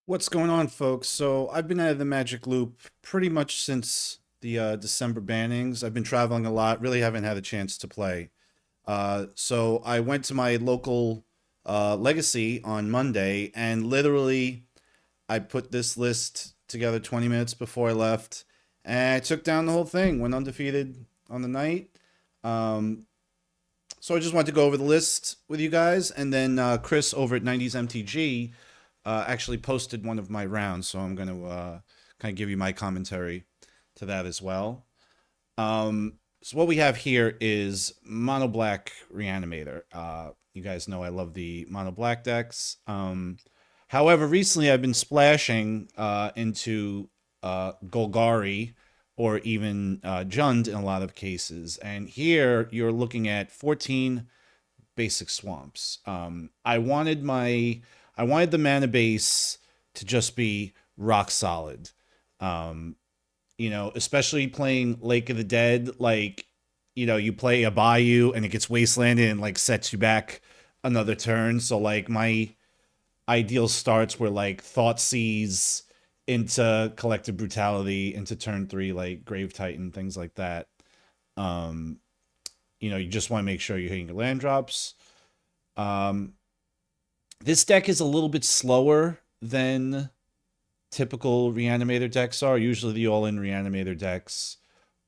What's going on, folks? So I've been out of the Magic Loop pretty much since the December bannings. I've been traveling a lot, really haven't had a chance to play. So I went to my local Legacy on Monday, and literally I put this list together 20 minutes before I left, and I took down the whole thing, went undefeated on the night. Um, so I just wanted to go over the list with you guys, and then Chris over at 90s MTG actually posted one of my rounds, so I'm going to kind of give you my commentary to that as well. So what we have here is Mono Black Reanimator. You guys know I love the Mono Black decks. However, recently I've been splashing into Golgari or even Jund in a lot of cases. And here you're looking at 14 basic swamps. I wanted the mana base to just be rock solid. Um, Especially playing Lake of the Dead, like, you play a Bayou and it gets wastelanded and like sets you back another turn. So like my ideal starts were like Thought Seize into Collective Brutality into turn three, like Grave Titan, things like that. Um, you just want to make sure you're hitting your land drops. Um, this deck is a little bit slower than typical Reanimator decks are. Usually the all-in Reanimator decks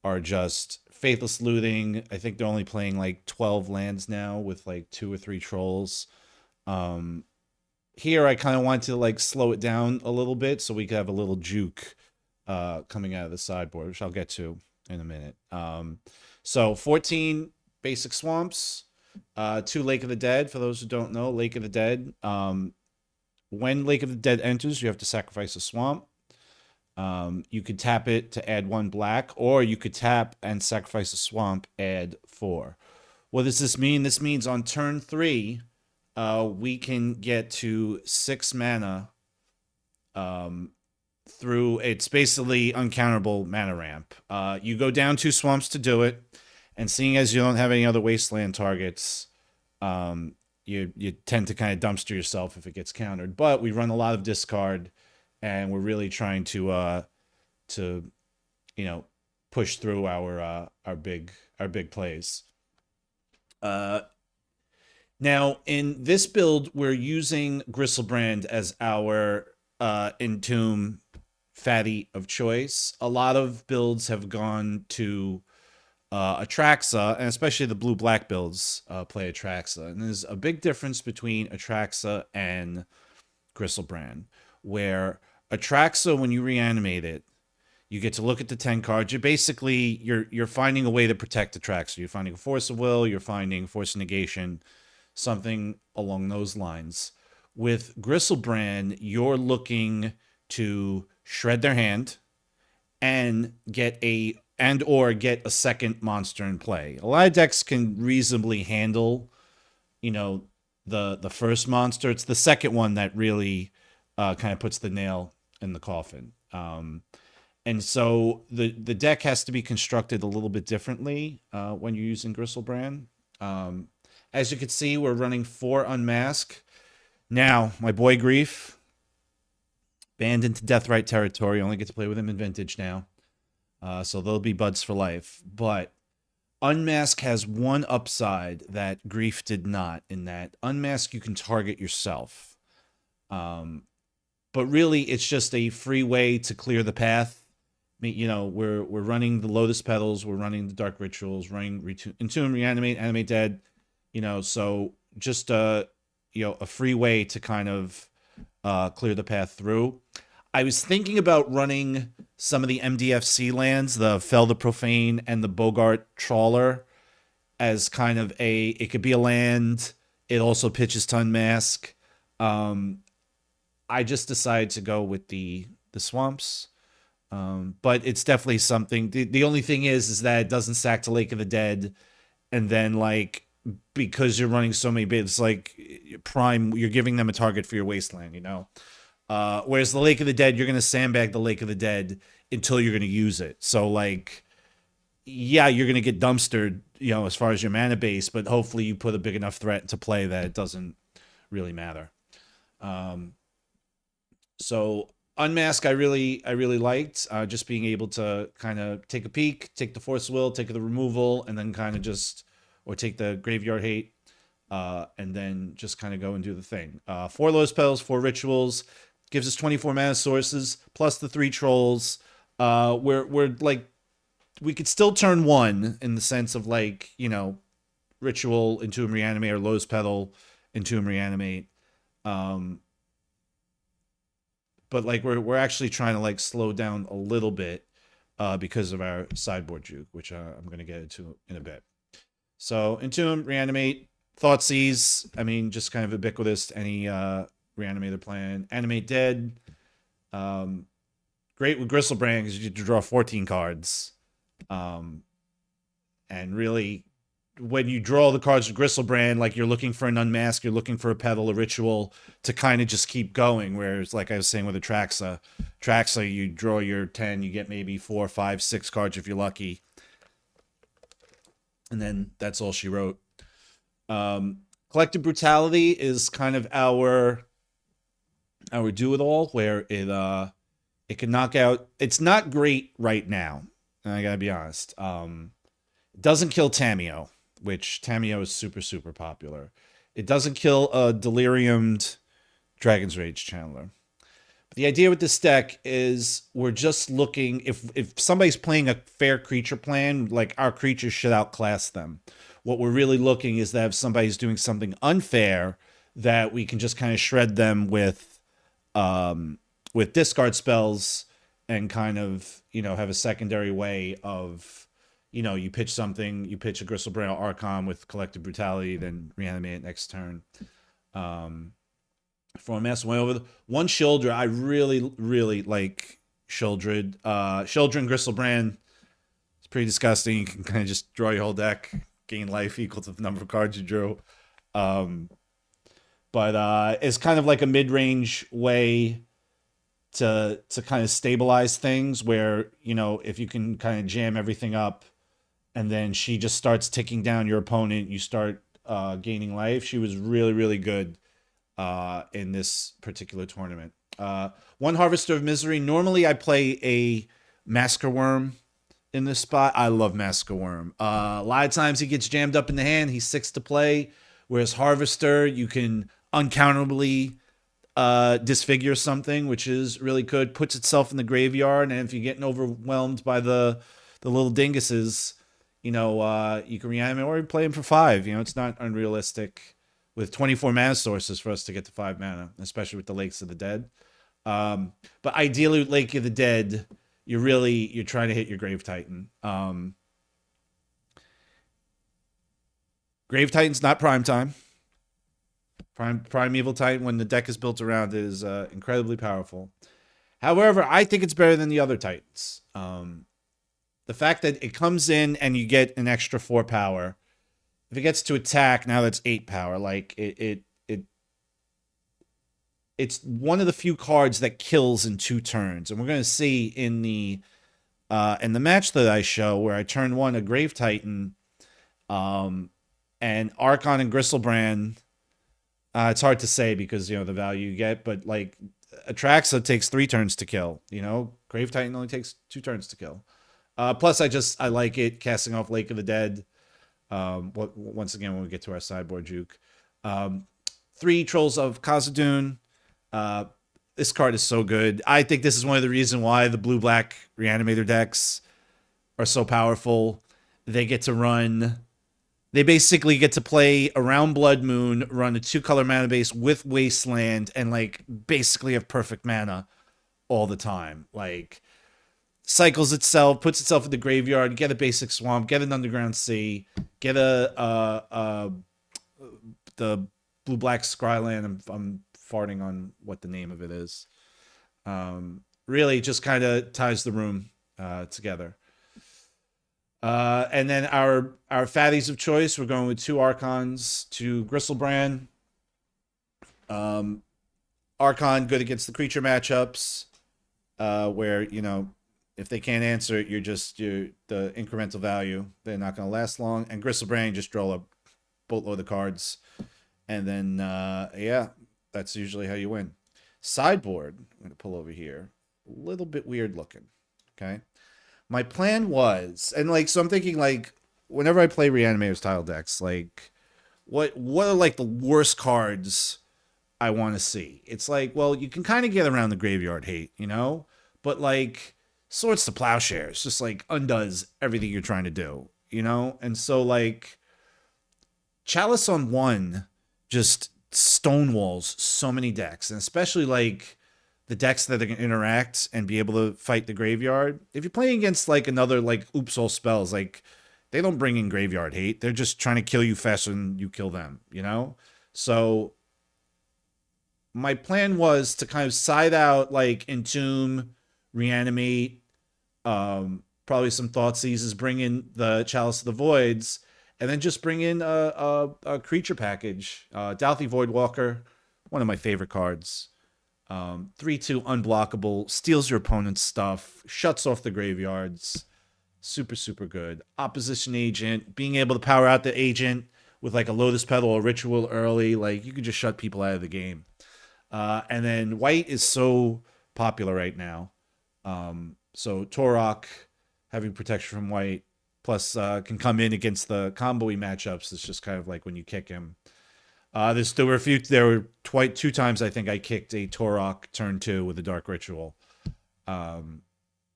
are just Faithless Looting. I think they're only playing like 12 lands now with like 2 or 3 trolls. Um, Here I kind of want to like slow it down a little bit so we could have a little juke coming out of the sideboard, which I'll get to in a minute. So 14 basic swamps, 2 Lake of the Dead. For those who don't know, Lake of the Dead. When Lake of the Dead enters, you have to sacrifice a swamp. You could tap it to add 1 black, or you could tap and sacrifice a swamp, add 4. What does this mean? This means on turn 3, we can get to 6 mana through it's basically uncounterable mana ramp. You go down 2 swamps to do it, and seeing as you don't have any other wasteland targets, you tend to kind of dumpster yourself if it gets countered. But we run a lot of discard, and we're really trying to push through our big plays. Uh, Now in this build, we're using Gristlebrand as our Entomb fatty of choice. A lot of builds have gone to Atraxa, and especially the blue-black builds play Atraxa. And there's a big difference between Atraxa and Gristlebrand, where Atraxa, when you reanimate it, you get to look at the 10 cards. You're finding a way to protect Atraxa. You're finding a Force of Will, you're finding Force of Negation, something along those lines. With Gristlebrand, you're looking to shred their hand and get a second monster in play. A lot of decks can reasonably handle, the first monster. It's the second one that really kind of puts the nail in the coffin. And so the deck has to be constructed a little bit differently when you're using Gristlebrand. As you can see, we're running 4 Unmask. Now, my boy Grief, banned into Deathrite territory. Only get to play with him in Vintage now. So they'll be buds for life. But Unmask has one upside that Grief did not, in that Unmask you can target yourself. But really, it's just a free way to clear the path. I mean, we're running the Lotus Petals, we're running the Dark Rituals, running Entomb, Reanimate, Animate Dead. So just a free way to kind of clear the path through. I was thinking about running some of the MDFC lands, the Fell the Profane and the Bogart Trawler, as kind of it could be a land. It also pitches to Unmask. I just decided to go with the swamps. But it's definitely something. The only thing is that it doesn't sack to Lake of the Dead, and then like because you're running so many bits, like prime, you're giving them a target for your wasteland. Whereas the Lake of the Dead, you're gonna sandbag the Lake of the Dead until you're gonna use it. So like, yeah, you're gonna get dumpstered, as far as your mana base, but hopefully you put a big enough threat into play that it doesn't really matter. So Unmask, I really liked just being able to kind of take a peek, take the Force Will, take the removal, and then kind of just or take the Graveyard Hate, and then just kind of go and do the thing. Four low spells, four rituals, gives us 24 mana sources plus the three trolls. We're like we could still turn one in the sense of like ritual, Entomb, Reanimate, or Lowe's Pedal, Entomb, Reanimate. Um, but like we're actually trying to like slow down a little bit because of our sideboard juke, which I'm going to get into in a bit. So Entomb, Reanimate, Thoughtseize. I mean, just kind of ubiquitous to any Reanimator plan. Animate Dead. Um, Great with Gristlebrand because you get to draw 14 cards. Um, and really, when you draw the cards with Gristlebrand, like you're looking for an unmask, you're looking for a pedal, a ritual to kind of just keep going. Whereas, like I was saying with Traxa, you draw your 10, you get maybe 4, 5, 6 cards if you're lucky. And then that's all she wrote. Collective Brutality is kind of our do it all, where it can knock out. It's not great right now. I gotta be honest. It doesn't kill Tameo, which Tameo is super super popular. It doesn't kill a deliriumed Dragon's Rage channeler. But the idea with this deck is we're just looking if somebody's playing a fair creature plan, like our creatures should outclass them. What we're really looking is that if somebody's doing something unfair, that we can just kind of shred them with discard spells and kind of have a secondary way of you pitch something, you pitch a Gristlebrand Archon with Collective Brutality, then reanimate it next turn. For a mess way over one Shieldred, I really like Shieldred. Shieldred Gristlebrand, it's pretty disgusting. You can kind of just draw your whole deck, gain life equal to the number of cards you drew. But it's kind of like a mid-range way to kind of stabilize things where, if you can kind of jam everything up and then she just starts ticking down your opponent, you start gaining life. She was really, really good in this particular tournament. One Harvester of Misery. Normally I play a Massacre Worm in this spot. I love Massacre Worm. A lot of times he gets jammed up in the hand. He's 6 to play. Whereas Harvester, you can uncountably disfigure something, which is really good. Puts itself in the graveyard, and if you're getting overwhelmed by the little dinguses, you can reanimate or play him for 5. It's not unrealistic with 24 mana sources for us to get to 5 mana, especially with the Lakes of the Dead. But ideally with Lake of the Dead, you're trying to hit your Grave Titan. Grave Titan's not prime time. Primeval Titan, when the deck is built around it, is incredibly powerful. However, I think it's better than the other Titans. The fact that it comes in and you get an extra 4 power. If it gets to attack, now that's 8 power. Like it's one of the few cards that kills in 2 turns, and we're going to see in the match that I show where I turn 1 a Grave Titan, and Archon and Gristlebrand. It's hard to say because the value you get, but like Atraxa takes 3 turns to kill. Grave Titan only takes 2 turns to kill. Plus, I like it casting off Lake of the Dead. Once again, when we get to our sideboard juke, 3 Trolls of Khazad-dûn. This card is so good. I think this is one of the reasons why the blue-black Reanimator decks are so powerful. They basically get to play around Blood Moon, run a 2-color mana base with Wasteland, and like basically have perfect mana all the time. Like cycles itself, puts itself in the graveyard, get a basic swamp, get an underground sea, get the blue-black Scryland. I'm farting on what the name of it is. Really just kind of ties the room together. And then our fatties of choice, we're going with 2 Archons, 2 Gristlebrand. Archon good against the creature matchups, where if they can't answer it, the incremental value. They're not going to last long. And Gristlebrand, just draw a boatload of cards, and then that's usually how you win. Sideboard, I'm going to pull over here. A little bit weird looking. Okay. My plan was, and like, so I'm thinking like, whenever I play Reanimator's tile decks, like, what are like the worst cards I want to see? It's like, well, you can kind of get around the graveyard hate, you know, but like Swords to Plowshares just like undoes everything you're trying to do, you know, and so like Chalice on one just stonewalls so many decks, and especially like the decks that can interact and be able to fight the graveyard. If you're playing against like another like Oops All Spells, like they don't bring in graveyard hate. They're just trying to kill you faster than you kill them, you know? So my plan was to kind of side out like Entomb, Reanimate, probably some Thought Seizes, bring in the Chalice of the Voids, and then just bring in a creature package. Douthie Voidwalker, one of my favorite cards. 3/2 unblockable, steals your opponent's stuff, shuts off the graveyards. Super, super good. Opposition Agent, being able to power out the agent with like a Lotus Petal or Ritual early, like you could just shut people out of the game. And then white is so popular right now. So Torok having protection from white, plus can come in against the combo-y matchups. It's just kind of like when you kick him. There were two times I think I kicked a Torok turn 2 with a Dark Ritual.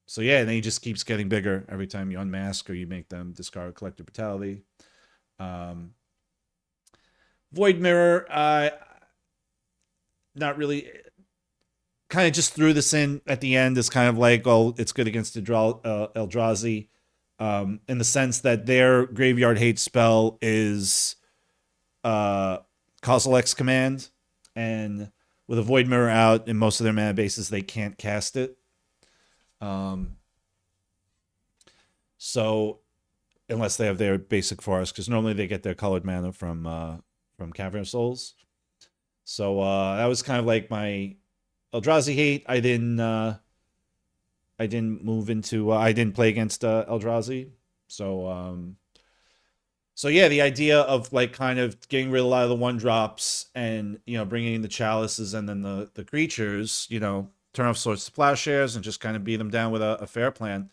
So yeah, and then he just keeps getting bigger every time you unmask or you make them discard Collective Brutality. Void Mirror, not really. Kind of just threw this in at the end as kind of like, oh, it's good against Eldrazi, in the sense that their graveyard hate spell is Causal X command, and with a Void Mirror out in most of their mana bases, they can't cast it. So unless they have their basic forest, because normally they get their colored mana from Cavern of Souls. So that was kind of like my Eldrazi hate. I didn't move into. I didn't play against Eldrazi. So yeah, the idea of like kind of getting rid of a lot of the 1-drops and bringing in the chalices and then the creatures, turn off Swords to Plowshares and just kind of beat them down with a fair plan.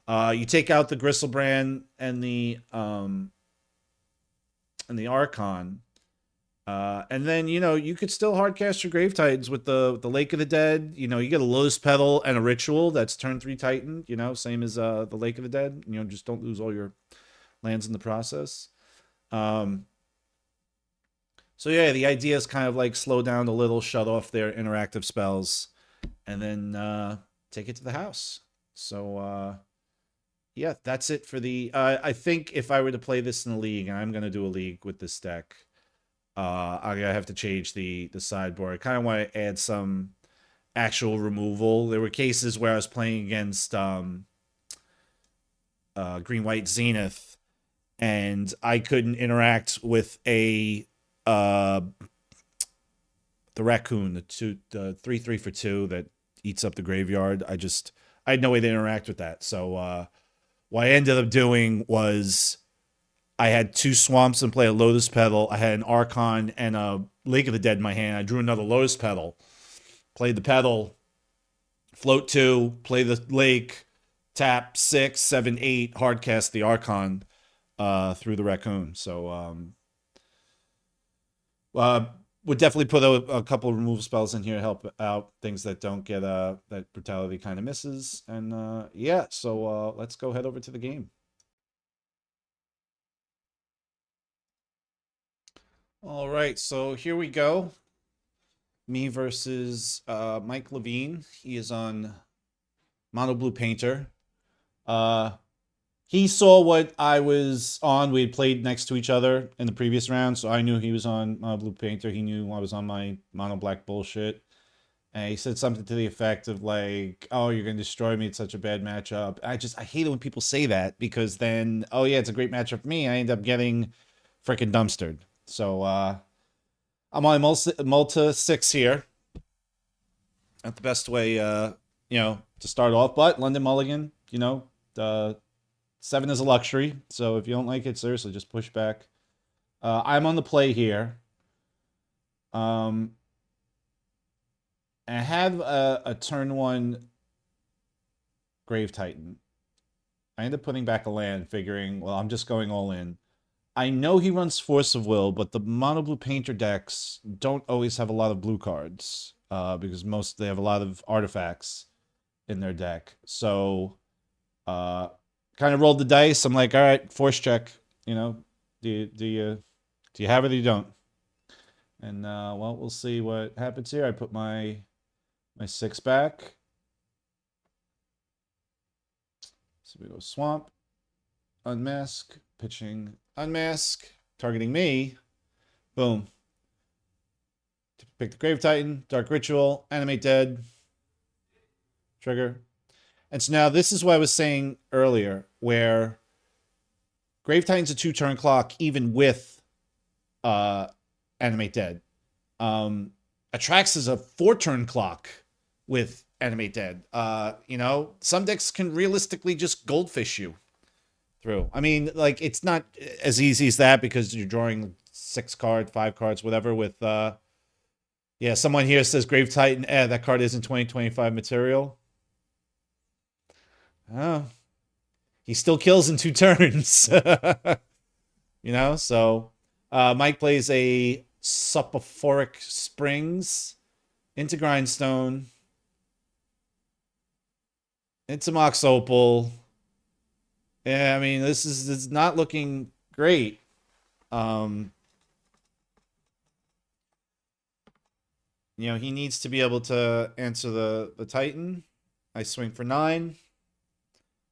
You take out the Gristlebrand and the Archon. And then you could still hardcast your Grave Titans with the Lake of the Dead. You get a Lotus Petal and a Ritual that's turn 3 Titan. Same as the Lake of the Dead. Just don't lose all your lands in the process. So yeah, the idea is kind of like slow down a little, shut off their interactive spells, and then take it to the house. So yeah, that's it for the. I think if I were to play this in a league, and I'm gonna do a league with this deck. I'm gonna have to change the sideboard. I kind of want to add some actual removal. There were cases where I was playing against Green White Zenith, and I couldn't interact with the raccoon, the 3/3 for 2 that eats up the graveyard. I had no way to interact with that. So what I ended up doing was I had 2 swamps and play a Lotus Petal. I had an Archon and a Lake of the Dead in my hand. I drew another Lotus Petal, played the Petal, float 2, play the Lake, tap 6, 7, 8, hardcast the Archon through the raccoon. So would definitely put a couple of removal spells in here to help out things that don't get that brutality kind of misses. And yeah, so let's go head over to the game. All right, so here we go. Me versus Mike Levine. He is on Mono Blue Painter. He saw what I was on. We had played next to each other in the previous round, so I knew he was on Mono Blue Painter. He knew I was on my Mono Black bullshit. And he said something to the effect of like, "Oh, you're gonna destroy me. It's such a bad matchup." I hate it when people say that, because then, oh yeah, it's a great matchup for me. I end up getting freaking dumpstered. So I'm on Multa 6 here. Not the best way, to start off, but London Mulligan, 7 is a luxury. So if you don't like it, seriously, just push back. I'm on the play here. And I have a turn one Grave Titan. I end up putting back a land, figuring, well, I'm just going all in. I know he runs Force of Will, but the mono blue painter decks don't always have a lot of blue cards because most they have a lot of artifacts in their deck. So, uh, kind of rolled the dice. I'm like, all right, force check. You know, do you have it or you don't? And well, we'll see what happens here. I put my 6 back. So we go swamp, unmask, pitching, unmask, targeting me. Boom. Pick the Grave Titan, Dark Ritual, Animate Dead, trigger. And so now this is what I was saying earlier, where Grave Titan's a 2-turn clock, even with Animate Dead. Attracts is a 4-turn clock with Animate Dead. Some decks can realistically just goldfish you through. I mean, like, it's not as easy as that because you're drawing 6 cards, 5 cards, whatever. With yeah, someone here says Grave Titan. That card isn't 2025 material. Oh, he still kills in 2 turns. So Mike plays a Soporific Springs into Grindstone, into Mox Opal. Yeah, I mean, this is not looking great. He needs to be able to answer the Titan. I swing for 9.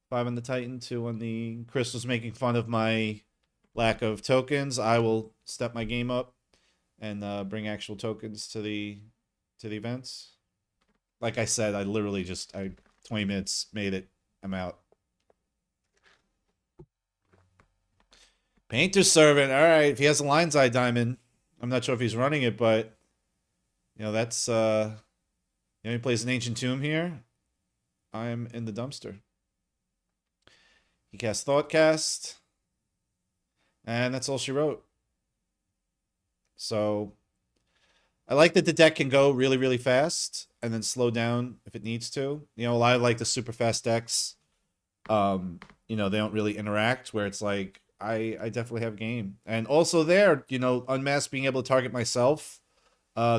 5 on the Titan, 2 on the... Chris was making fun of my lack of tokens. I will step my game up and bring actual tokens to the events. Like I said, I literally 20 minutes made it. I'm out. Painter Servant. All right. If he has a Lion's Eye Diamond, I'm not sure if he's running it, but that's he plays an Ancient Tomb here. I'm in the dumpster. He casts Thoughtcast, and that's all she wrote. So I like that the deck can go really, really fast and then slow down if it needs to. A lot of like the super fast decks, they don't really interact, where it's like I definitely have game. And also there, Unmasked being able to target myself.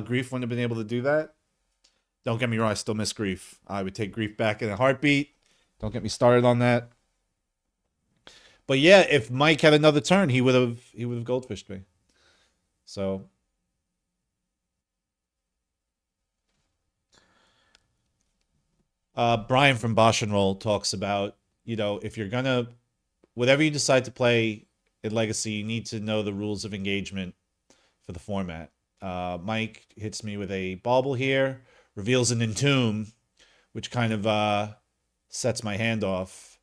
Grief wouldn't have been able to do that. Don't get me wrong, I still miss Grief. I would take Grief back in a heartbeat. Don't get me started on that. But yeah, if Mike had another turn, he would have goldfished me. So Brian from Bosch and Roll talks about, if you're gonna, whatever you decide to play in Legacy, you need to know the rules of engagement for the format. Mike hits me with a bauble here, reveals an Entomb, which kind of sets my hand off.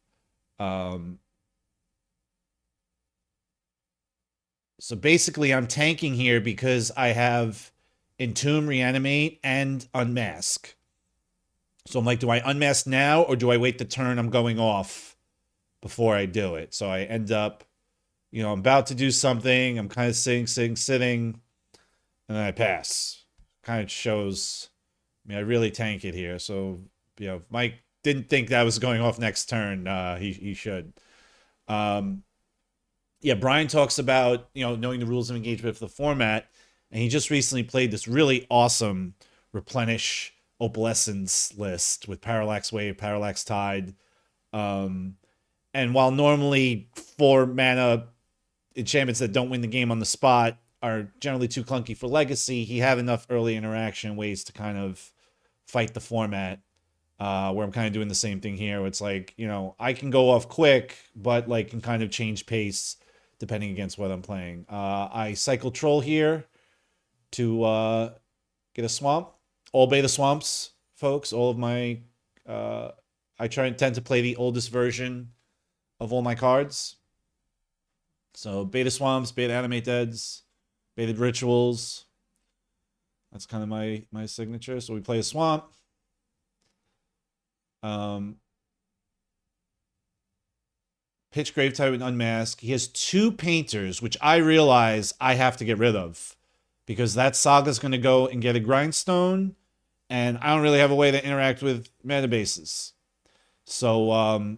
So basically, I'm tanking here because I have Entomb, Reanimate, and Unmask. So I'm like, do I unmask now or do I wait the turn I'm going off before I do it? So I end up, I'm about to do something. I'm kind of sitting, and then I pass. Kind of shows, I really tank it here. So, if Mike didn't think that was going off next turn, he should. Yeah, Brian talks about, knowing the rules of engagement for the format. And he just recently played this really awesome Replenish Opalescence list with Parallax Wave, Parallax Tide. And while normally 4 mana enchantments that don't win the game on the spot are generally too clunky for Legacy, he had enough early interaction ways to kind of fight the format. Where I'm kind of doing the same thing here. Where it's like, I can go off quick, but like can kind of change pace depending against what I'm playing. I cycle Troll here to get a swamp. All Beta Swamps, folks. All of my... I tend to play the oldest version of all my cards. So Beta Swamps, Beta Animate Deads, Beta Rituals. That's kind of my signature. So we play a Swamp. Pitch Grave Titan Unmask. He has 2 Painters, which I realize I have to get rid of. Because that Saga's going to go and get a Grindstone. and I don't really have a way to interact with mana bases. So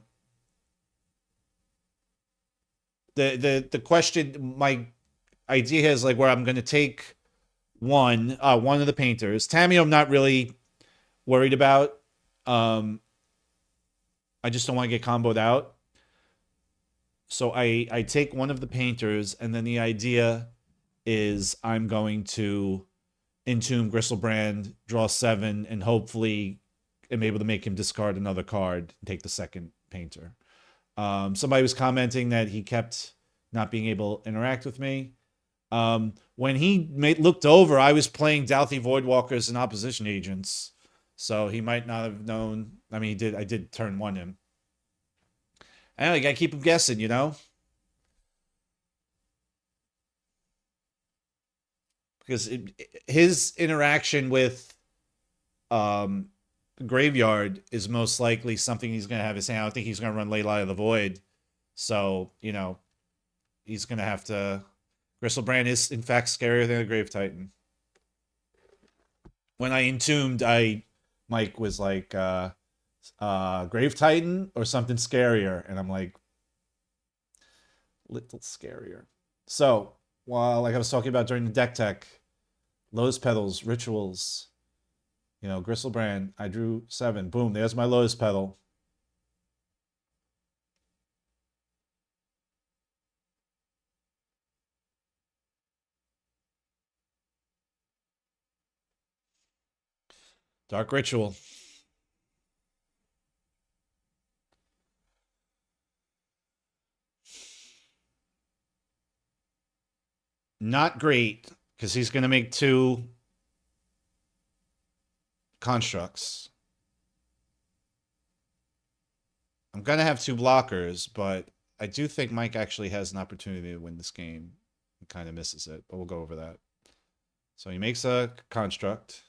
the question, my idea is like where I'm going to take one of the painters. Tammy, I'm not really worried about. Um, I just don't want to get comboed out. So I take one of the painters, and then the idea is I'm going to Entomb Gristlebrand, draw 7, and hopefully am able to make him discard another card and take the second painter. Somebody was commenting that he kept not being able to interact with me. When he looked over, I was playing Douthie Voidwalkers and Opposition Agents, so he might not have known. I mean, he did. I did turn one him. Anyway, gotta keep him guessing, you know, because his interaction with um, Graveyard is most likely something he's gonna have his hand. I don't think he's gonna run Ley Lie of the Void, so you know he's gonna have to. Gristlebrand is in fact scarier than a Grave Titan. When I entombed, Mike was like Grave Titan or something scarier, and I'm like little scarier. So while like I was talking about during the deck tech, Lotus Petals, Rituals, you know, Gristlebrand, I drew 7. Boom, there's my Lotus Petal. Dark Ritual. Not great, because he's going to make 2 constructs. I'm going to have 2 blockers, but I do think Mike actually has an opportunity to win this game. He kind of misses it, but we'll go over that. So he makes a construct.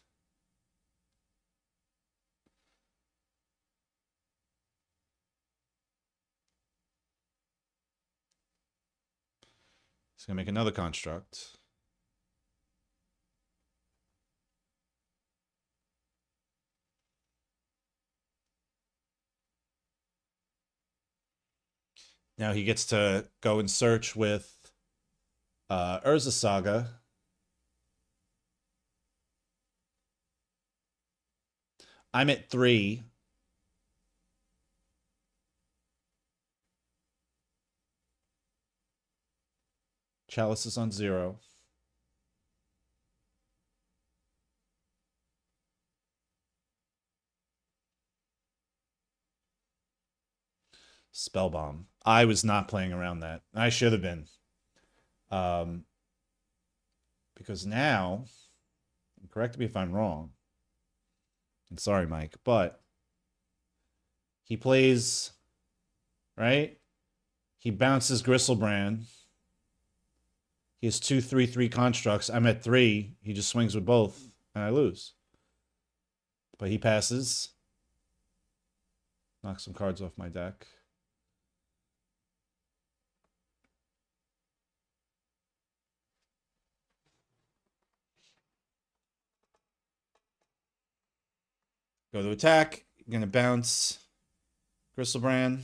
He's going to make another construct. Now he gets to go and search with Urza Saga. I'm at 3. Chalice is on 0. Spellbomb. I was not playing around that. I should have been. Um, because now, correct me if I'm wrong. And sorry, Mike, but he plays, right? He bounces Gristlebrand. He has 2/3/3 constructs. I'm at 3. He just swings with both, and I lose. But he passes. Knock some cards off my deck. Go to attack. Gonna bounce Gristlebrand.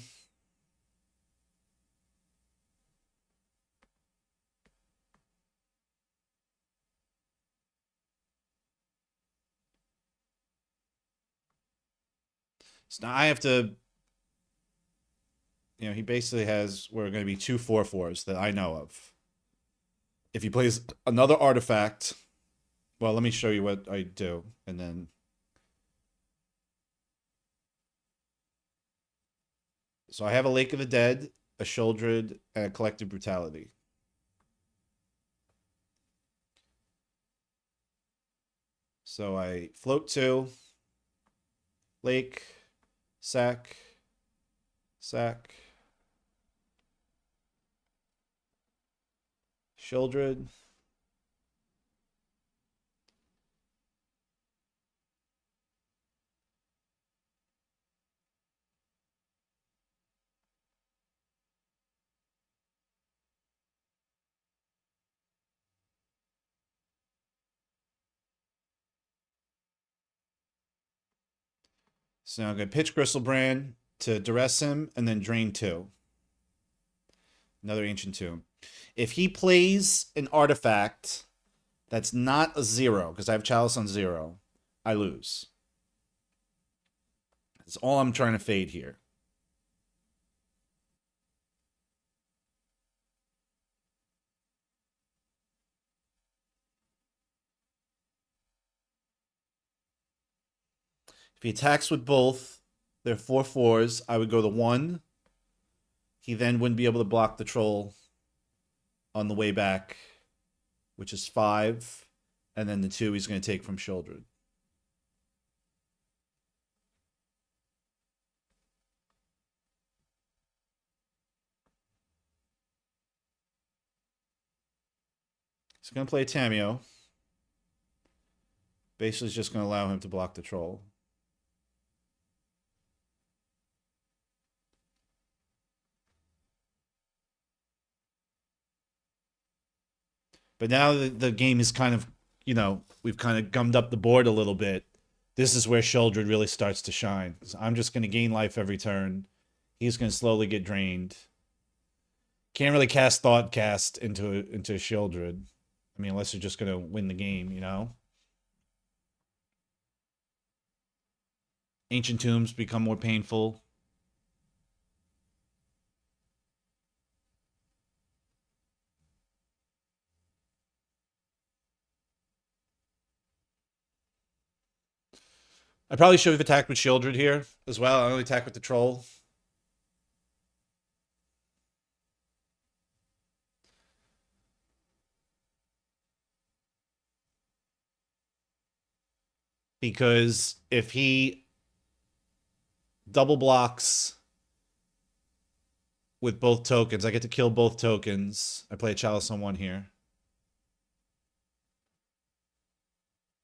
So now I have to, you know, he basically has, we're going to be 2/4/4s that I know of. If he plays another artifact, well, let me show you what I do. And then, so I have a Lake of the Dead, a Sheoldred, and a Collective Brutality. So I float 2, Lake, sack, sack, Sheoldred. So now I'm going to pitch Gristlebrand to duress him and then drain 2. Another Ancient Tomb. If he plays an artifact that's not a 0, because I have Chalice on 0, I lose. That's all I'm trying to fade here. If he attacks with both, they're 4/4s. I would go to 1. He then wouldn't be able to block the troll on the way back, which is 5. And then the 2 he's going to take from Shieldred. He's going to play Tameo. Basically, it's just going to allow him to block the troll. But now the game is kind of, we've kind of gummed up the board a little bit. This is where Shieldred really starts to shine. So I'm just going to gain life every turn. He's going to slowly get drained. Can't really cast Thoughtcast into Shieldred. I mean, unless you're just going to win the game, Ancient Tombs become more painful. I probably should have attacked with Shieldred here as well. I only attack with the troll. Because if he double blocks with both tokens, I get to kill both tokens. I play a Chalice on 1 here.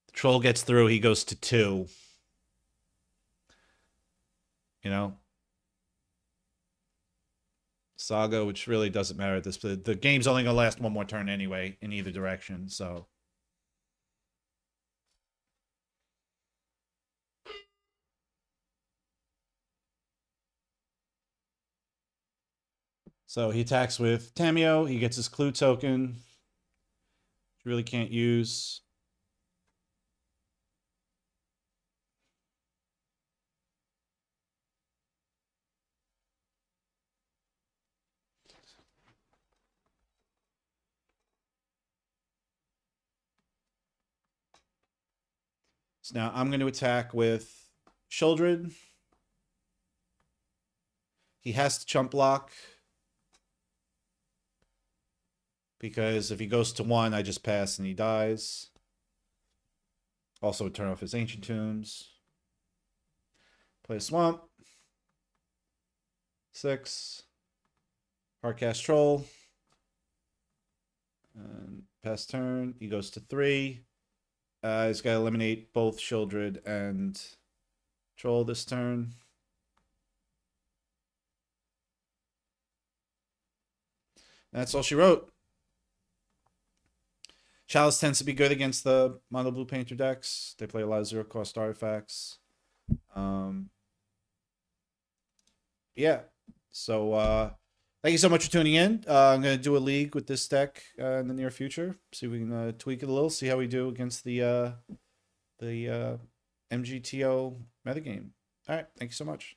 The troll gets through, he goes to 2. Saga, which really doesn't matter at this. The game's only going to last 1 more turn anyway, in either direction, so. So he attacks with Tameo. He gets his clue token, which really can't use. So now I'm going to attack with Shieldred. He has to chump block. Because if he goes to 1, I just pass and he dies. Also turn off his Ancient Tombs. Play a Swamp. 6. Hardcast Troll. And pass turn. He goes to 3. He's got to eliminate both Shieldred and Troll this turn. That's all she wrote. Chalice tends to be good against the mono blue painter decks. They play a lot of 0-cost artifacts. Yeah. So thank you so much for tuning in. I'm going to do a league with this deck in the near future. See if we can tweak it a little. See how we do against the MGTO metagame. All right. Thank you so much.